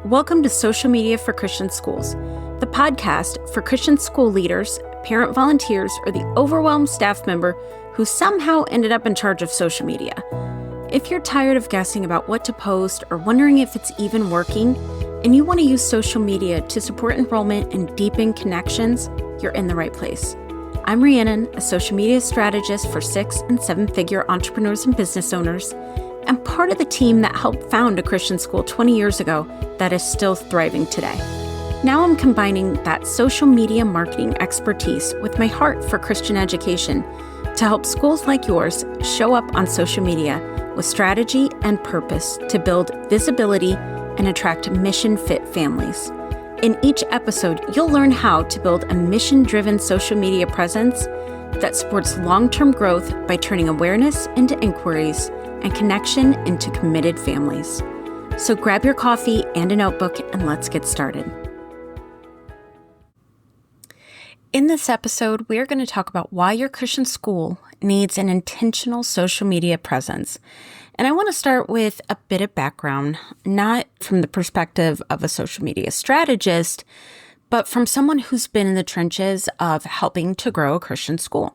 Welcome to Social Media for Christian Schools, the podcast for Christian school leaders, parent volunteers, or the overwhelmed staff member who somehow ended up in charge of social media. If you're tired of guessing about what to post or wondering if it's even working, and you want to use social media to support enrollment and deepen connections, you're in the right place. I'm Rhiannan, a social media strategist for 6- and 7-figure entrepreneurs and business owners, and part of the team that helped found a Christian school 20 years ago that is still thriving today. Now I'm combining that social media marketing expertise with my heart for Christian education to help schools like yours show up on social media with strategy and purpose to build visibility and attract mission-fit families. In each episode, you'll learn how to build a mission-driven social media presence that supports long-term growth by turning awareness into inquiries and connection into committed families. So grab your coffee and a notebook and let's get started. In this episode, we are going to talk about why your Christian school needs an intentional social media presence. And I want to start with a bit of background, not from the perspective of a social media strategist, but from someone who's been in the trenches of helping to grow a Christian school.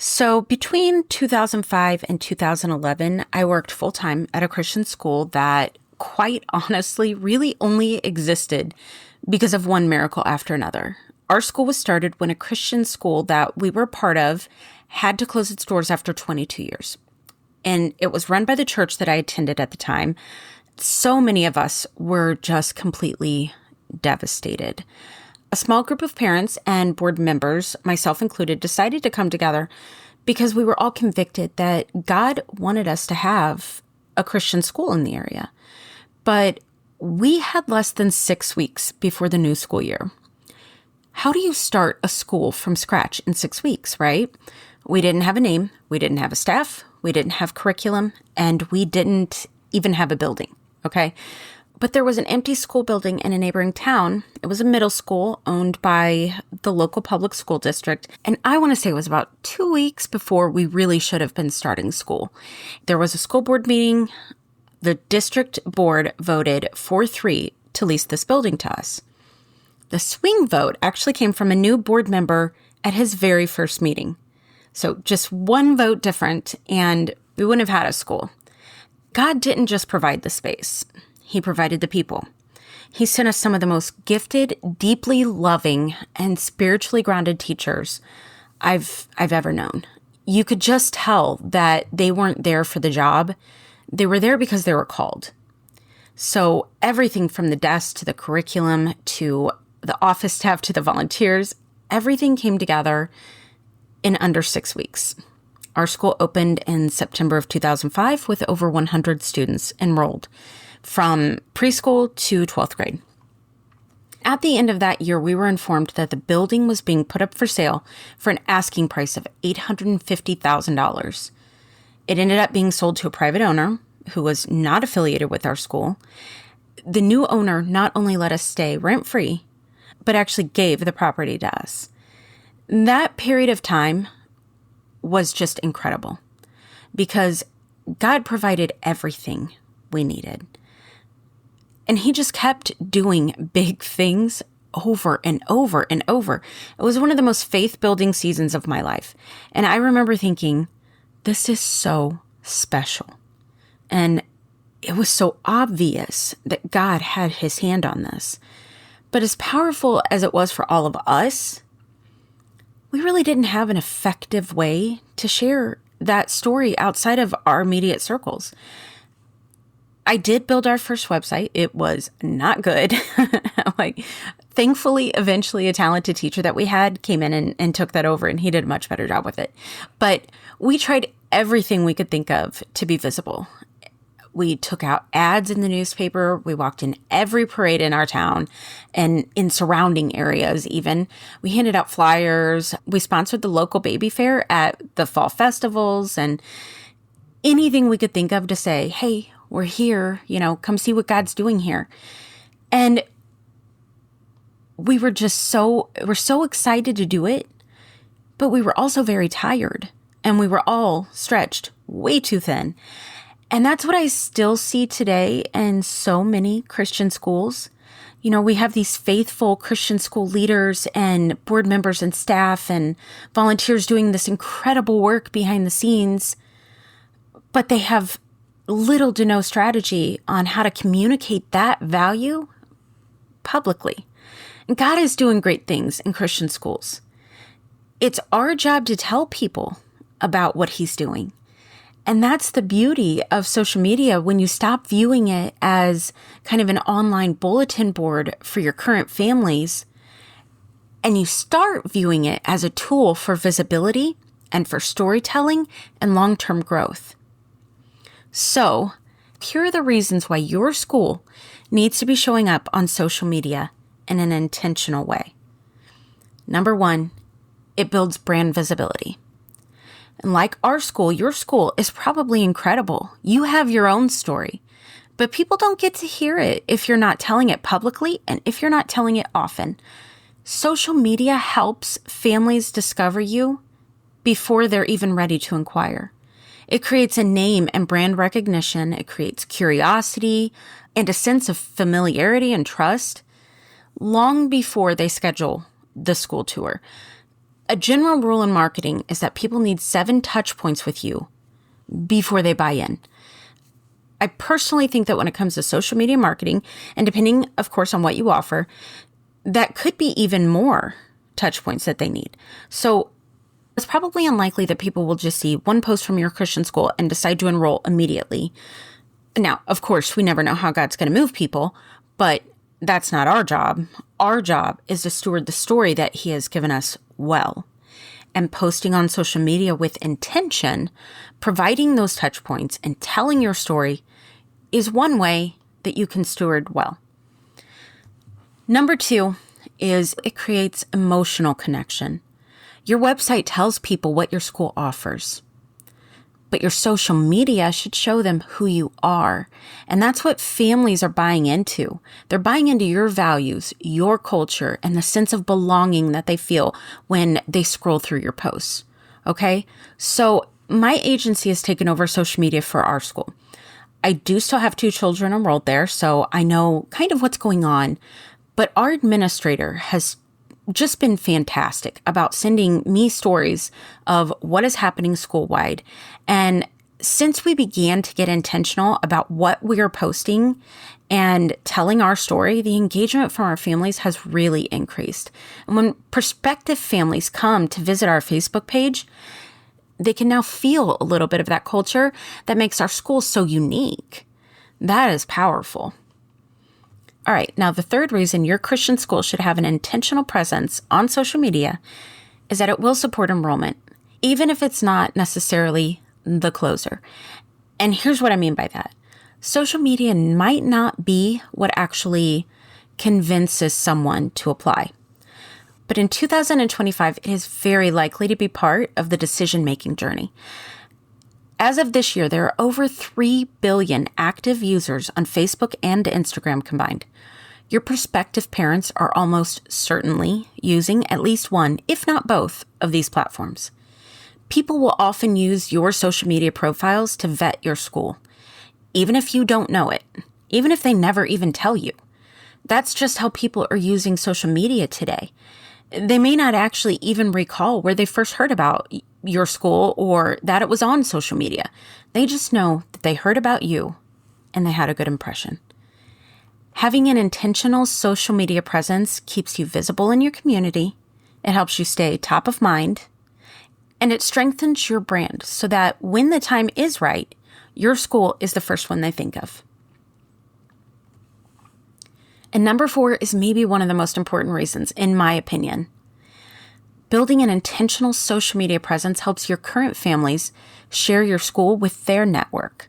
So between 2005 and 2011, I worked full-time at a Christian school that, quite honestly, really only existed because of one miracle after another. Our school was started when a Christian school that we were part of had to close its doors after 22 years. And it was run by the church that I attended at the time. So many of us were just completely devastated. A small group of parents and board members, myself included, decided to come together because we were all convicted that God wanted us to have a Christian school in the area. But we had less than 6 weeks before the new school year. How do you start a school from scratch in 6 weeks, right? We didn't have a name, we didn't have a staff, we didn't have curriculum, and we didn't even have a building, okay? But there was an empty school building in a neighboring town. It was a middle school owned by the local public school district. And I want to say it was about 2 weeks before we really should have been starting school. There was a school board meeting. The district board voted 4-3 to lease this building to us. The swing vote actually came from a new board member at his very first meeting. So just one vote different, and we wouldn't have had a school. God didn't just provide the space. He provided the people. He sent us some of the most gifted, deeply loving, and spiritually grounded teachers I've ever known. You could just tell that they weren't there for the job. They were there because they were called. So everything from the desk to the curriculum to the office staff to the volunteers, everything came together in under 6 weeks. Our school opened in September of 2005 with over 100 students enrolled from preschool to 12th grade. At the end of that year, we were informed that the building was being put up for sale for an asking price of $850,000. It ended up being sold to a private owner who was not affiliated with our school. The new owner not only let us stay rent-free, but actually gave the property to us. That period of time was just incredible because God provided everything we needed. And he just kept doing big things over and over and over. It was one of the most faith-building seasons of my life. And I remember thinking, this is so special. And it was so obvious that God had his hand on this. But as powerful as it was for all of us, we really didn't have an effective way to share that story outside of our immediate circles. I did build our first website. It was not good. Thankfully, eventually a talented teacher that we had came in and took that over, and he did a much better job with it. But we tried everything we could think of to be visible. We took out ads in the newspaper. We walked in every parade in our town and in surrounding areas even. We handed out flyers. We sponsored the local baby fair at the fall festivals and anything we could think of to say, hey, we're here, come see what God's doing here. And we're so excited to do it, but we were also very tired and we were all stretched way too thin. And that's what I still see today in so many Christian schools. We have these faithful Christian school leaders and board members and staff and volunteers doing this incredible work behind the scenes, but they have little to no strategy on how to communicate that value publicly. And God is doing great things in Christian schools. It's our job to tell people about what He's doing. And that's the beauty of social media when you stop viewing it as kind of an online bulletin board for your current families, and you start viewing it as a tool for visibility and for storytelling and long-term growth. So, here are the reasons why your school needs to be showing up on social media in an intentional way. Number one, it builds brand visibility. And like our school, your school is probably incredible. You have your own story, but people don't get to hear it if you're not telling it publicly and if you're not telling it often. Social media helps families discover you before they're even ready to inquire. It creates a name and brand recognition. It creates curiosity and a sense of familiarity and trust long before they schedule the school tour. A general rule in marketing is that people need 7 touch points with you before they buy in. I personally think that when it comes to social media marketing, and depending, of course, on what you offer, that could be even more touch points that they need. So it's probably unlikely that people will just see one post from your Christian school and decide to enroll immediately. Now, of course, we never know how God's going to move people, but that's not our job. Our job is to steward the story that He has given us well. And posting on social media with intention, providing those touch points and telling your story is one way that you can steward well. Number 2 is it creates emotional connection. Your website tells people what your school offers, but your social media should show them who you are. And that's what families are buying into. They're buying into your values, your culture, and the sense of belonging that they feel when they scroll through your posts. Okay? So my agency has taken over social media for our school. I do still have 2 children enrolled there, so I know kind of what's going on. But our administrator has just been fantastic about sending me stories of what is happening school-wide. And since we began to get intentional about what we are posting and telling our story, the engagement from our families has really increased. And when prospective families come to visit our Facebook page, they can now feel a little bit of that culture that makes our school so unique. That is powerful. All right, now the third reason your Christian school should have an intentional presence on social media is that it will support enrollment, even if it's not necessarily the closer. And here's what I mean by that. Social media might not be what actually convinces someone to apply. But in 2025, it is very likely to be part of the decision-making journey. As of this year, there are over 3 billion active users on Facebook and Instagram combined. Your prospective parents are almost certainly using at least one, if not both, of these platforms. People will often use your social media profiles to vet your school, even if you don't know it, even if they never even tell you. That's just how people are using social media today. They may not actually even recall where they first heard about your school or that it was on social media. They just know that they heard about you and they had a good impression. Having an intentional social media presence keeps you visible in your community. It helps you stay top of mind, and it strengthens your brand so that when the time is right, your school is the first one they think of. And number 4 is maybe one of the most important reasons, in my opinion. Building an intentional social media presence helps your current families share your school with their network.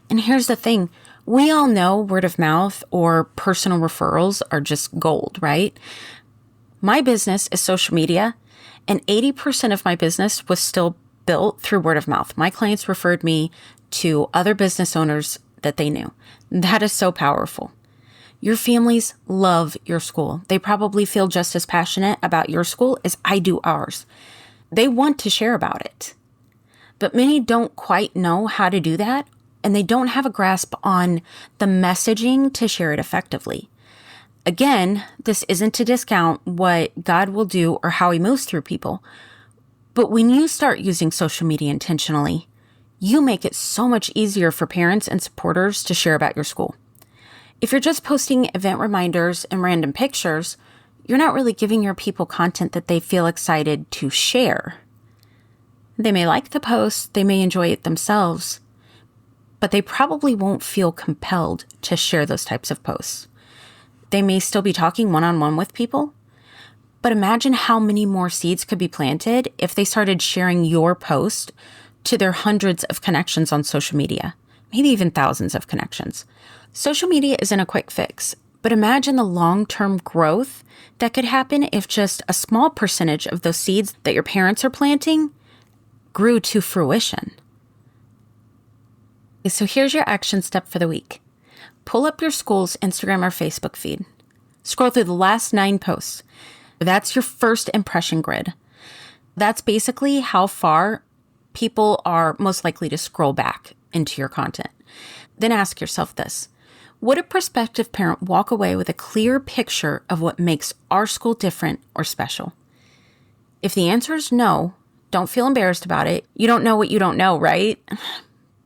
And here's the thing. We all know word of mouth or personal referrals are just gold, right? My business is social media, and 80% of my business was still built through word of mouth. My clients referred me to other business owners that they knew. That is so powerful. Your families love your school. They probably feel just as passionate about your school as I do ours. They want to share about it. But many don't quite know how to do that, and they don't have a grasp on the messaging to share it effectively. Again, this isn't to discount what God will do or how he moves through people. But when you start using social media intentionally, you make it so much easier for parents and supporters to share about your school. If you're just posting event reminders and random pictures, you're not really giving your people content that they feel excited to share. They may like the post, they may enjoy it themselves, but they probably won't feel compelled to share those types of posts. They may still be talking one-on-one with people, but imagine how many more seeds could be planted if they started sharing your post to their hundreds of connections on social media, maybe even thousands of connections. Social media isn't a quick fix, but imagine the long-term growth that could happen if just a small percentage of those seeds that your parents are planting grew to fruition. So here's your action step for the week. Pull up your school's Instagram or Facebook feed. Scroll through the last 9 posts. That's your first impression grid. That's basically how far people are most likely to scroll back into your content. Then ask yourself this. Would a prospective parent walk away with a clear picture of what makes our school different or special? If the answer is no, don't feel embarrassed about it. You don't know what you don't know, right?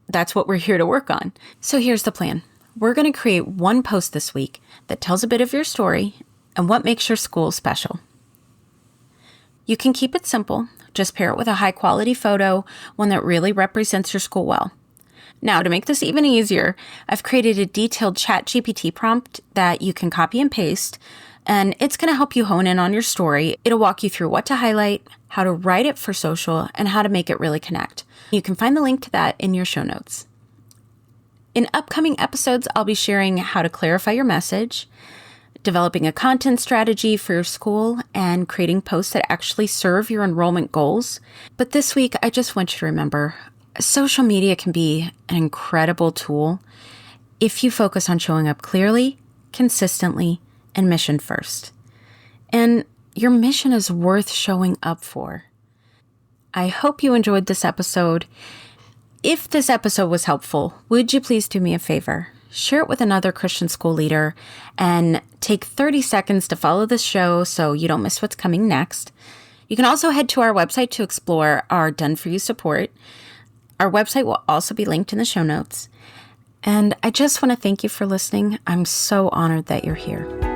That's what we're here to work on. So here's the plan. We're going to create one post this week that tells a bit of your story and what makes your school special. You can keep it simple. Just pair it with a high-quality photo, one that really represents your school well. Now, to make this even easier, I've created a detailed ChatGPT prompt that you can copy and paste, and it's going to help you hone in on your story. It'll walk you through what to highlight, how to write it for social, and how to make it really connect. You can find the link to that in your show notes. In upcoming episodes, I'll be sharing how to clarify your message, developing a content strategy for your school, and creating posts that actually serve your enrollment goals. But this week, I just want you to remember, social media can be an incredible tool if you focus on showing up clearly, consistently, and mission first. And your mission is worth showing up for. I hope you enjoyed this episode. If this episode was helpful, would you please do me a favor? Share it with another Christian school leader and take 30 seconds to follow this show so you don't miss what's coming next. You can also head to our website to explore our Done For You support. Our website will also be linked in the show notes. And I just want to thank you for listening. I'm so honored that you're here.